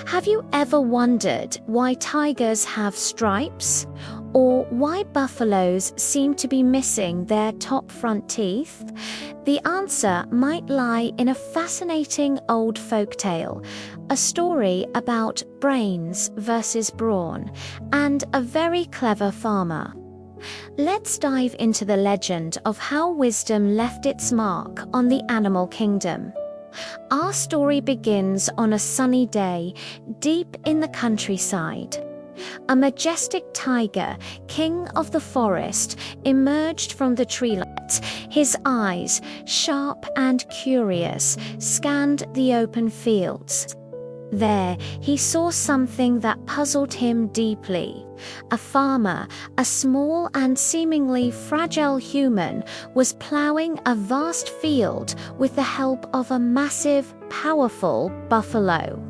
Have you ever wondered why tigers have stripes? Or why buffaloes seem to be missing their top front teeth? The answer might lie in a fascinating old folktale, a story about brains versus brawn, and a very clever farmer. Let's dive into the legend of how wisdom left its mark on the animal kingdom. Our story begins on a sunny day deep in the countryside. A majestic tiger, king of the forest, emerged from the treelet. His eyes, sharp and curious, scanned the open fields. There, he saw something that puzzled him deeply. A farmer, a small and seemingly fragile human, was plowing a vast field with the help of a massive, powerful buffalo.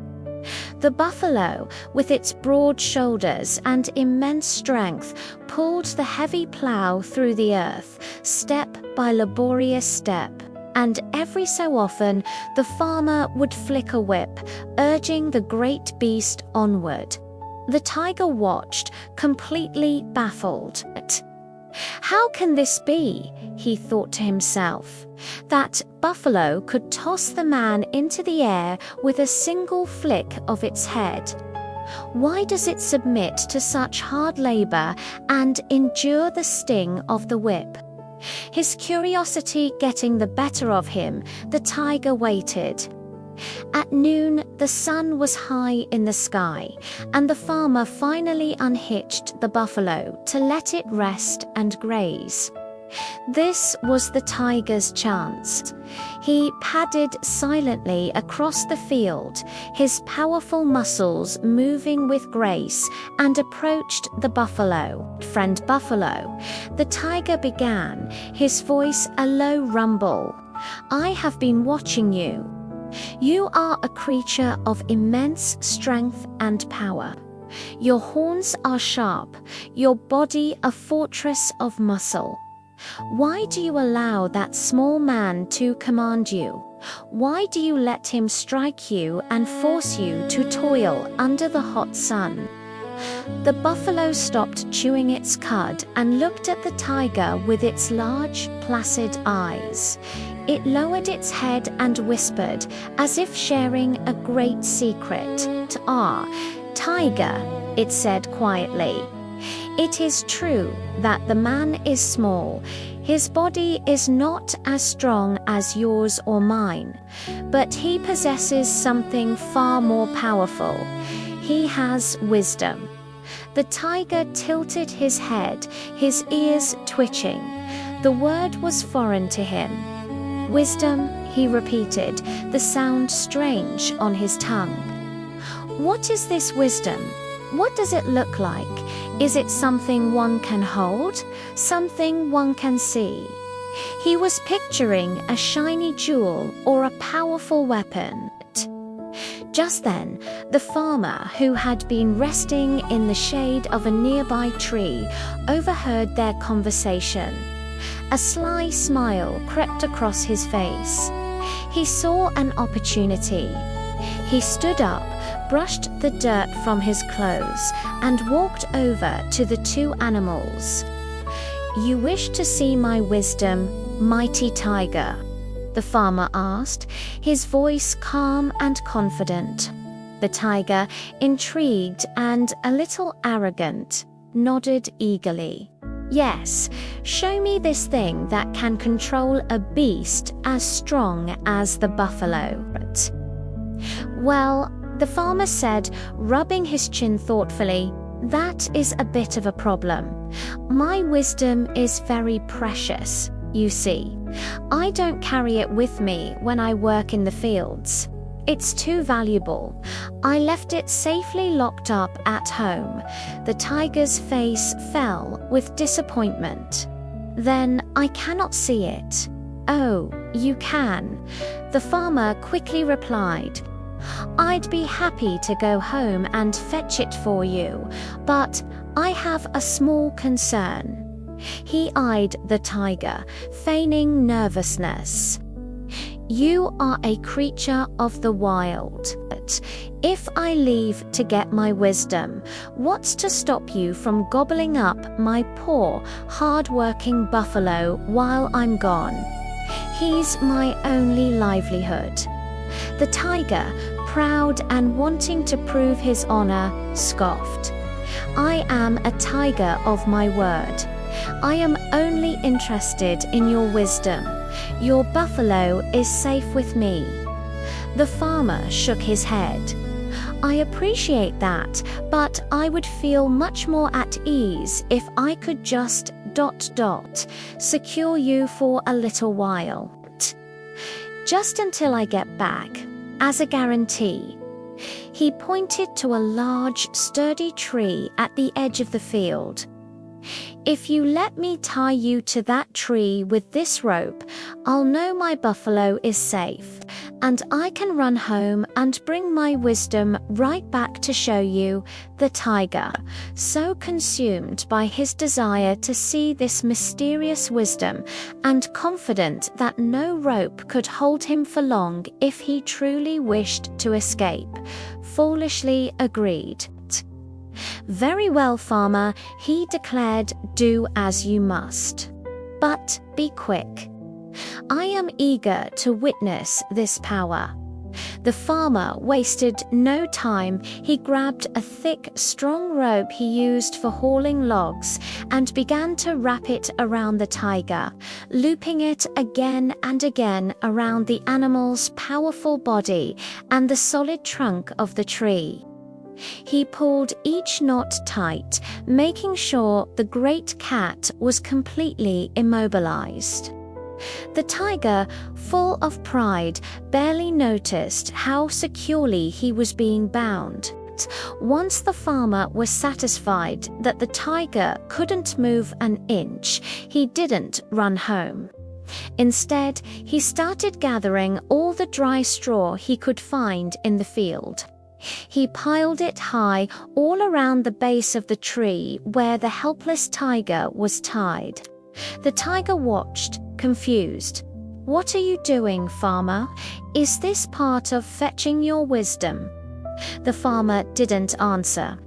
The buffalo, with its broad shoulders and immense strength, pulled the heavy plow through the earth, step by laborious step. And every so often, the farmer would flick a whip, urging the great beast onward. The tiger watched, completely baffled. How can this be, he thought to himself, that buffalo could toss the man into the air with a single flick of its head? Why does it submit to such hard labor and endure the sting of the whip? His curiosity getting the better of him, the tiger waited. At noon, the sun was high in the sky, and the farmer finally unhitched the buffalo to let it rest and graze. This was the tiger's chance. He padded silently across the field, his powerful muscles moving with grace, and approached the buffalo. "Friend buffalo," the tiger began, his voice a low rumble. "I have been watching you. You are a creature of immense strength and power. Your horns are sharp, your body a fortress of muscle. Why do you allow that small man to command you? Why do you let him strike you and force you to toil under the hot sun?" The buffalo stopped chewing its cud and looked at the tiger with its large, placid eyes. It lowered its head and whispered, as if sharing a great secret. "Ah, tiger," it said quietly. "It is true that the man is small. His body is not as strong as yours or mine, but he possesses something far more powerful. He has wisdom." The tiger tilted his head, his ears twitching. The word was foreign to him. "Wisdom," he repeated, the sound strange on his tongue. "What is this wisdom? What does it look like? Is it something one can hold? Something one can see?" He was picturing a shiny jewel or a powerful weapon. Just then, the farmer, who had been resting in the shade of a nearby tree, overheard their conversation. A sly smile crept across his face. He saw an opportunity. He stood up, brushed the dirt from his clothes, and walked over to the two animals. "You wish to see my wisdom, mighty tiger?" the farmer asked, his voice calm and confident. The tiger, intrigued and a little arrogant, nodded eagerly. "Yes, show me this thing that can control a beast as strong as the buffalo." "Well," the farmer said, rubbing his chin thoughtfully, "that is a bit of a problem. My wisdom is very precious, you see. I don't carry it with me when I work in the fields. It's too valuable. I left it safely locked up at home." The tiger's face fell with disappointment. "Then I cannot see it." "Oh, you can," the farmer quickly replied. "I'd be happy to go home and fetch it for you, but I have a small concern." He eyed the tiger, feigning nervousness. You are a creature of the wild. If I leave to get my wisdom, what's to stop you from gobbling up my poor, hard-working buffalo while I'm gone? He's my only livelihood." The tiger, proud and wanting to prove his honor, scoffed. "I am a tiger of my word. I am only interested in your wisdom. Your buffalo is safe with me." The farmer shook his head. "I appreciate that, but I would feel much more at ease if I could just ... secure you for a little while. Just until I get back, as a guarantee." He pointed to a large, sturdy tree at the edge of the field. "If you let me tie you to that tree with this rope, I'll know my buffalo is safe, and I can run home and bring my wisdom right back to show you." The tiger, so consumed by his desire to see this mysterious wisdom and confident that no rope could hold him for long if he truly wished to escape, foolishly agreed. "Very well, farmer," he declared, "do as you must. But be quick. I am eager to witness this power." The farmer wasted no time. He grabbed a thick, strong rope he used for hauling logs and began to wrap it around the tiger, looping it again and again around the animal's powerful body and the solid trunk of the tree. He pulled each knot tight, making sure the great cat was completely immobilized. The tiger, full of pride, barely noticed how securely he was being bound. Once the farmer was satisfied that the tiger couldn't move an inch, he didn't run home. Instead, he started gathering all the dry straw he could find in the field. He piled it high all around the base of the tree where the helpless tiger was tied. The tiger watched, confused. "What are you doing, farmer? Is this part of fetching your wisdom?" The farmer didn't answer.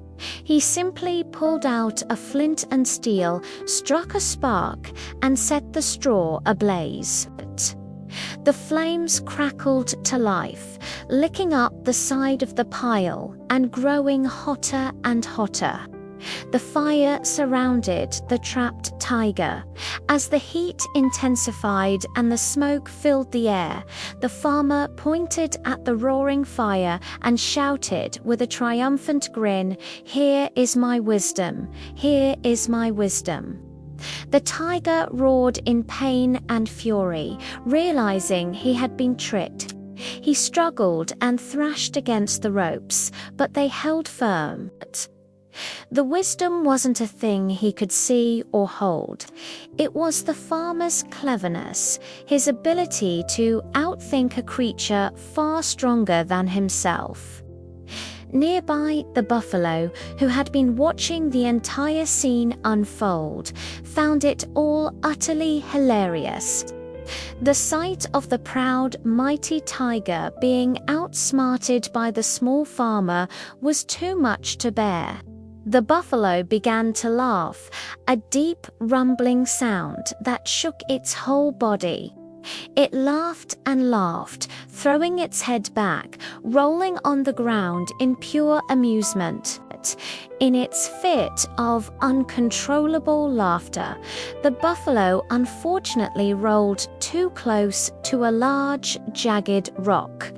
He simply pulled out a flint and steel, struck a spark, and set the straw ablaze. The flames crackled to life, licking up the side of the pile and growing hotter and hotter. The fire surrounded the trapped tiger. As the heat intensified and the smoke filled the air, the farmer pointed at the roaring fire and shouted with a triumphant grin, "Here is my wisdom! Here is my wisdom!" The tiger roared in pain and fury, realizing he had been tricked. He struggled and thrashed against the ropes, but they held firm. The wisdom wasn't a thing he could see or hold. It was the farmer's cleverness, his ability to outthink a creature far stronger than himself. Nearby, the buffalo, who had been watching the entire scene unfold, found it all utterly hilarious. The sight of the proud, mighty tiger being outsmarted by the small farmer was too much to bear. The buffalo began to laugh, a deep, rumbling sound that shook its whole body. It laughed and laughed, throwing its head back, rolling on the ground in pure amusement. In its fit of uncontrollable laughter, the buffalo unfortunately rolled too close to a large, jagged rock.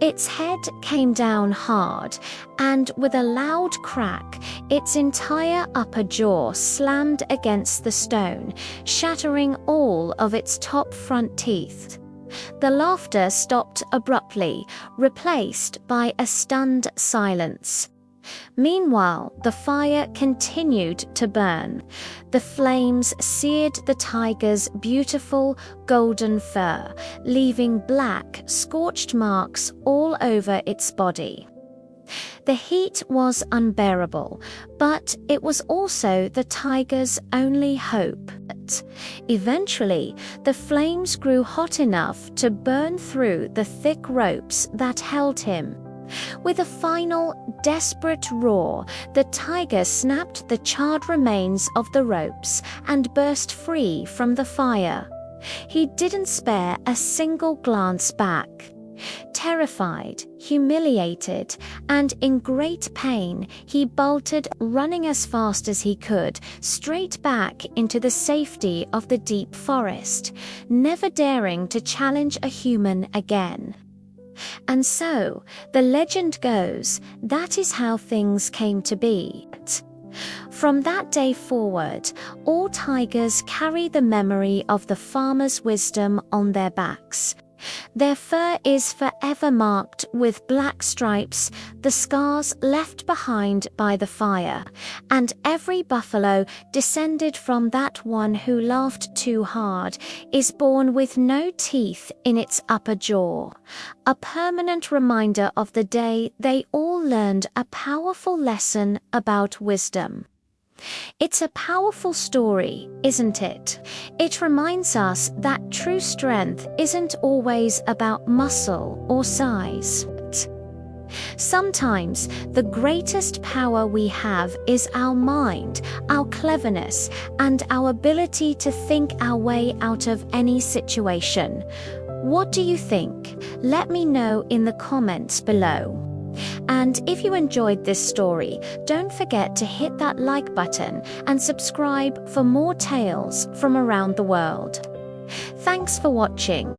Its head came down hard, and with a loud crack, its entire upper jaw slammed against the stone, shattering all of its top front teeth. The laughter stopped abruptly, replaced by a stunned silence. Meanwhile, the fire continued to burn. The flames seared the tiger's beautiful golden fur, leaving black, scorched marks all over its body. The heat was unbearable, but it was also the tiger's only hope. But eventually, the flames grew hot enough to burn through the thick ropes that held him. With a final, desperate roar, the tiger snapped the charred remains of the ropes and burst free from the fire. He didn't spare a single glance back. Terrified, humiliated, and in great pain, he bolted, running as fast as he could, straight back into the safety of the deep forest, never daring to challenge a human again. And so, the legend goes, that is how things came to be. From that day forward, all tigers carry the memory of the farmer's wisdom on their backs. Their fur is forever marked with black stripes, the scars left behind by the fire, and every buffalo descended from that one who laughed too hard is born with no teeth in its upper jaw, a permanent reminder of the day they all learned a powerful lesson about wisdom. It's a powerful story, isn't it? It reminds us that true strength isn't always about muscle or size. Sometimes the greatest power we have is our mind, our cleverness, and our ability to think our way out of any situation. What do you think? Let me know in the comments below. And if you enjoyed this story, don't forget to hit that like button and subscribe for more tales from around the world. Thanks for watching.